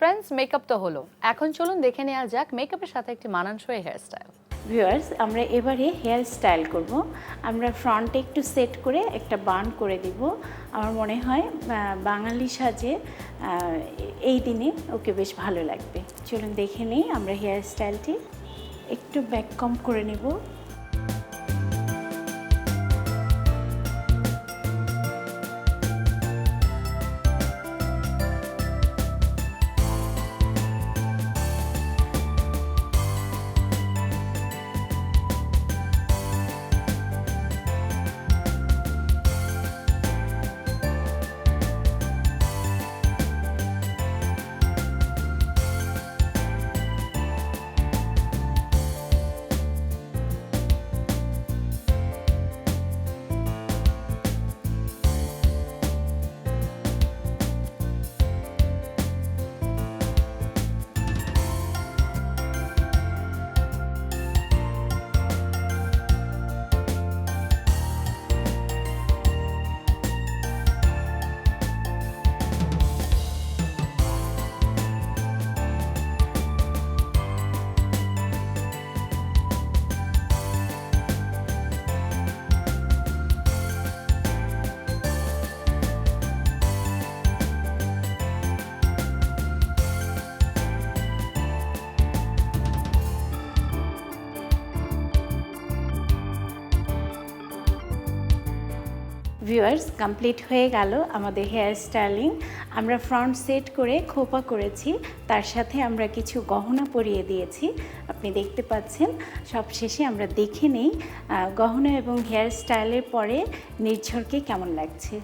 Friends, makeup তো হলো, এখন চলুন দেখে নেওয়া যাক মেকআপের সাথে একটি মানানসই হেয়ারস্টাইল। ভিউয়ার্স, আমরা এবারে হেয়ার স্টাইল করব। আমরা ফ্রন্টে একটু সেট করে একটা বান করে দিব। আমার মনে হয় বাঙালি সাজে এই দিনে ওকে বেশ ভালো লাগবে। চলুন দেখে নিই আমরা হেয়ার স্টাইলটি। একটু ব্যাক কম করে নেব। ভিউয়ার্স, কমপ্লিট হয়ে গেল আমাদের হেয়ার স্টাইলিং। আমরা ফ্রন্ট সেট করে খোপা করেছি, তার সাথে আমরা কিছু গহনা পরিয়ে দিয়েছি। আপনি দেখতে পাচ্ছেন। সবশেষে আমরা দেখে নেই গহনা এবং হেয়ার স্টাইলের পরে নির্ঝরকে কেমন লাগছে।